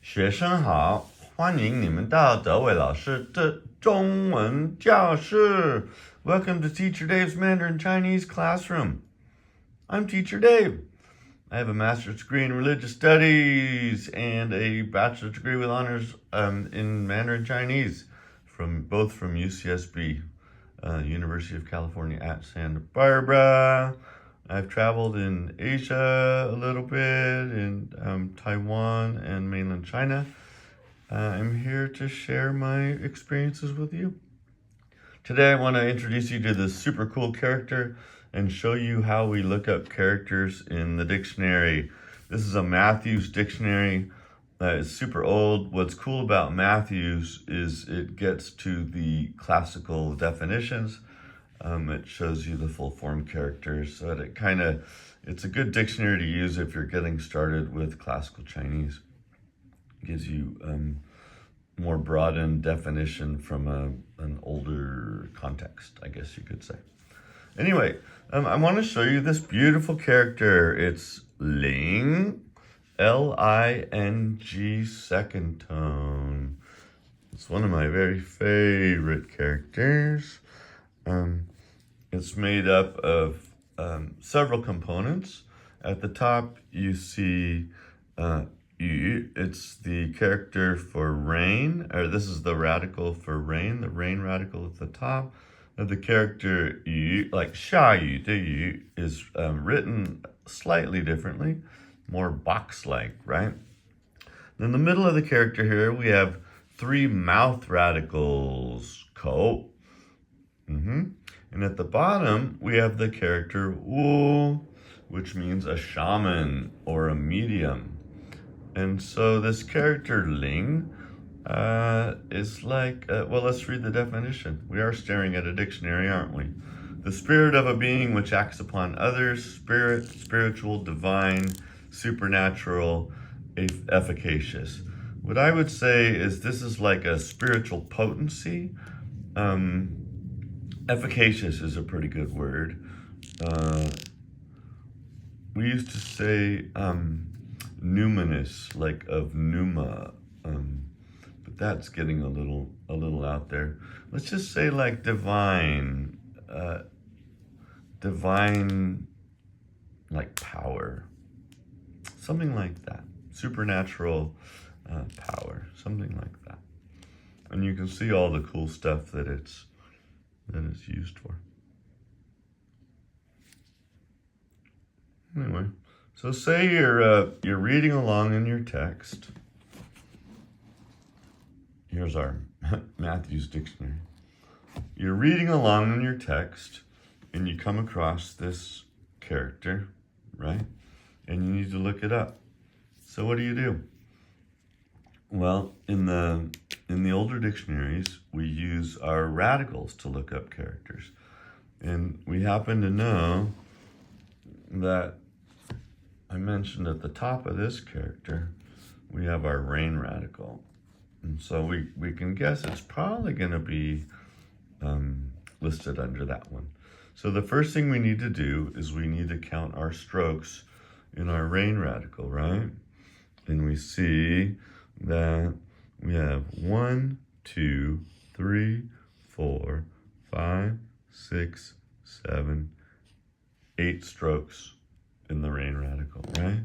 学生好，欢迎你们到德伟老师的中文教室。Welcome to Teacher Dave's Mandarin Chinese classroom. I'm Teacher Dave. I have a master's degree in religious studies and a bachelor's degree with honors in Mandarin Chinese, both from UCSB, University of California at Santa Barbara. I've traveled in Asia a little bit, in Taiwan and mainland China. I'm here to share my experiences with you. Today I want to introduce you to this super cool character and show you how we look up characters in the dictionary. This is a Mathews Dictionary. It's super old. What's cool about Mathews is it gets to the classical definitions. It shows you the full form characters, so that it's a good dictionary to use if you're getting started with classical Chinese. It gives you more broadened definition from an older context, I guess you could say. Anyway, I want to show you this beautiful character. It's ling, L-I-N-G, second tone. It's one of my very favorite characters. It's made up of several components. At the top, you see yu. It's the character for rain, or this is the radical for rain, the rain radical at the top. The character yu, like 下雨的雨, is written slightly differently, more box-like, right? In the middle of the character here, we have three mouth radicals, 口. And at the bottom, we have the character wu, which means a shaman or a medium. And so this character ling is like, well, let's read the definition. We are staring at a dictionary, aren't we? The spirit of a being which acts upon others, spirit, spiritual, divine, supernatural, efficacious. What I would say is this is like a spiritual potency. Efficacious is a pretty good word. We used to say numinous, like of pneuma, but that's getting a little out there. Let's just say like divine, divine, like power, something like that. Supernatural power, something like that. And you can see all the cool stuff that it's used for. Anyway, so say you're reading along in your text. Here's our Mathews Dictionary. You're reading along in your text and you come across this character, right? And you need to look it up. So what do? Well, in the older dictionaries, we use our radicals to look up characters. And we happen to know that I mentioned at the top of this character, we have our rain radical. And so we can guess it's probably going to be listed under that one. So the first thing we need to do is we need to count our strokes in our rain radical, right? And we see that we have 1, 2, 3, 4, 5, 6, 7, 8 strokes in the rain radical, right?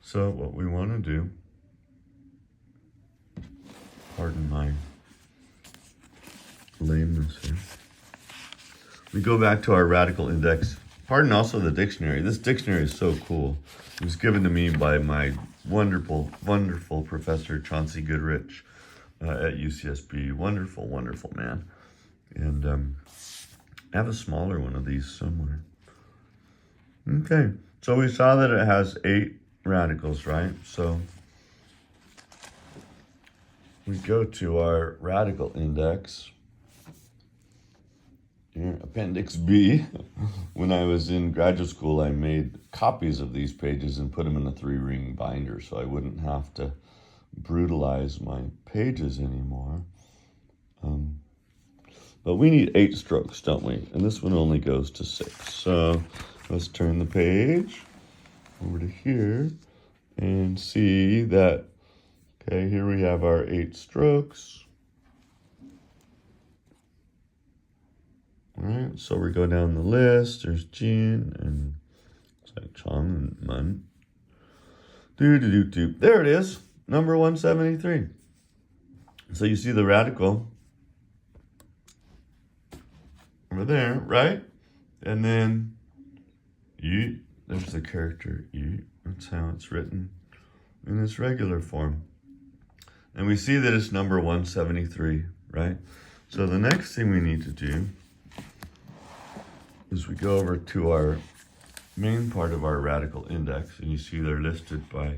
So what we want to do, pardon my lameness here, we go back to our radical index. Pardon also the dictionary. This dictionary is so cool. It was given to me by my wonderful, wonderful professor, Chauncey Goodrich, at UCSB. Wonderful, wonderful man. And I have a smaller one of these somewhere. Okay, so we saw that it has 8 radicals, right? So we go to our radical index. Here, Appendix B. When I was in graduate school, I made copies of these pages and put them in a 3-ring binder so I wouldn't have to brutalize my pages anymore. But we need 8 strokes, don't we? And this one only goes to 6. So let's turn the page over to here and see that, Okay, here we have our 8 strokes. All right, so we go down the list. There's Jin and it's like Chang and Man. There it is, number 173. So you see the radical over there, right? And then Yu, there's the character Yu. That's how it's written in its regular form. And we see that it's number 173, right? So the next thing we need to do is we go over to our main part of our radical index, and you see they're listed by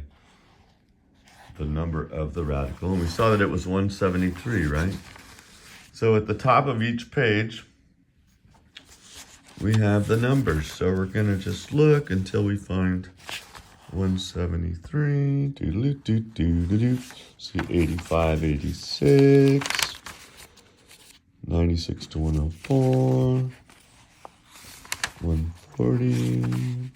the number of the radical. And we saw that it was 173, right? So at the top of each page, we have the numbers. So we're gonna just look until we find 173, do-do-do-do-do-do. See 85, 86, 96 to 104, 140,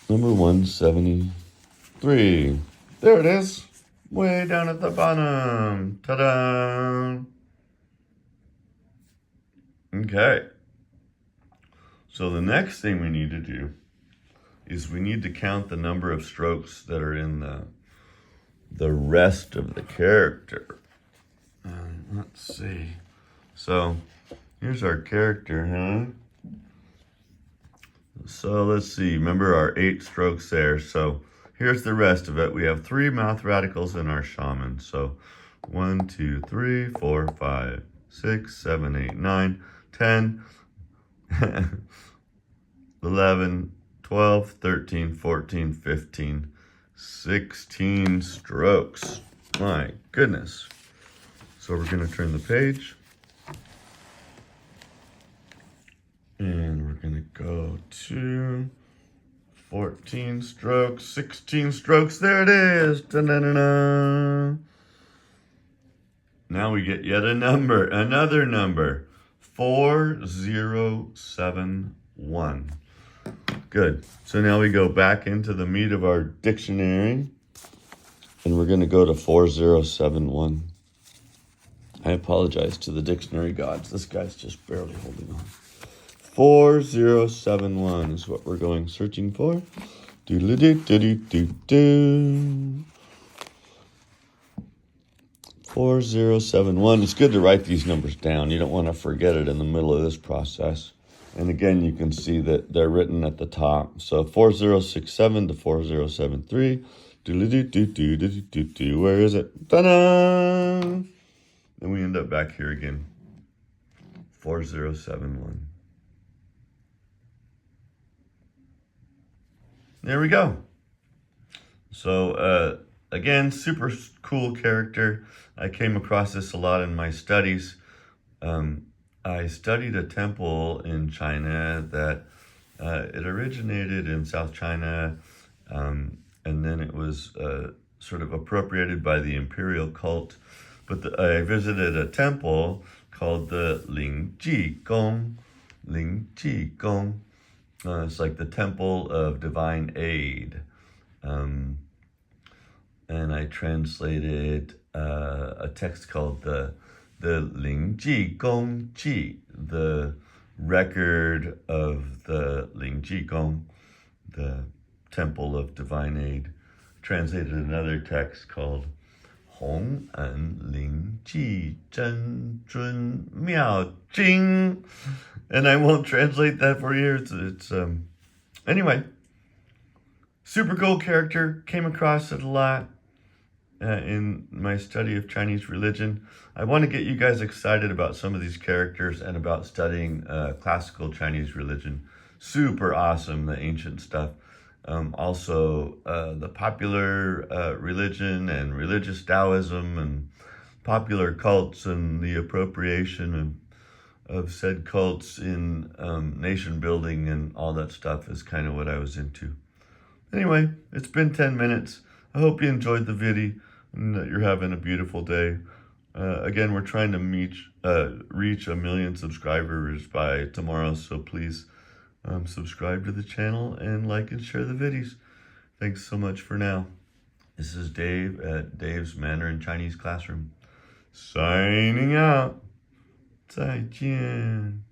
number 173. There it is, way down at the bottom. Ta-da! Okay. So the next thing we need to do is we need to count the number of strokes that are in the rest of the character. Let's see. So here's our character, huh? So let's see. Remember our 8 strokes there. So here's the rest of it. We have 3 mouth radicals in our shaman. So 1, 2, 3, 4, 5, 6, 7, 8, 9, 10. 11, 12, 13, 14, 15, 16 strokes. My goodness. So we're going to turn the page. And we're going to go to 14 strokes, 16 strokes. There it is. Da-da-da-da. Now we get yet another number. 4071. Good. So now we go back into the meat of our dictionary, and we're going to go to 4071. I apologize to the dictionary gods. This guy's just barely holding on. 4071 is what we're going searching for. Do-do-do-do-do-do. 4071. It's good to write these numbers down. You don't want to forget it in the middle of this process. And again, you can see that they're written at the top. So 4067 to 4073. Do-do-do-do-do-do-do. Where is it? Ta-da! And we end up back here again. 4071. There we go. So, again, super cool character. I came across this a lot in my studies. I studied a temple in China that it originated in South China, and then it was sort of appropriated by the imperial cult. But I visited a temple called the Ling Gong. It's like the Temple of Divine Aid. And I translated a text called the Ling Gong, the record of the Ling Gong, the Temple of Divine Aid. Translated another text called Hong An Ling Ji Zhen Zun Miao Jing. And I won't translate that for you. It's anyway, super cool character. Came across it a lot in my study of Chinese religion. I want to get you guys excited about some of these characters and about studying classical Chinese religion. Super awesome, the ancient stuff. Also, the popular religion and religious Taoism and popular cults and the appropriation of said cults in nation building and all that stuff is kind of what I was into. Anyway, it's been 10 minutes. I hope you enjoyed the video and that you're having a beautiful day. Again, we're trying to reach 1 million subscribers by tomorrow, so please subscribe to the channel and like and share the videos. Thanks so much for now. This is Dave at Dave's Mandarin Chinese Classroom. Signing out. 再见.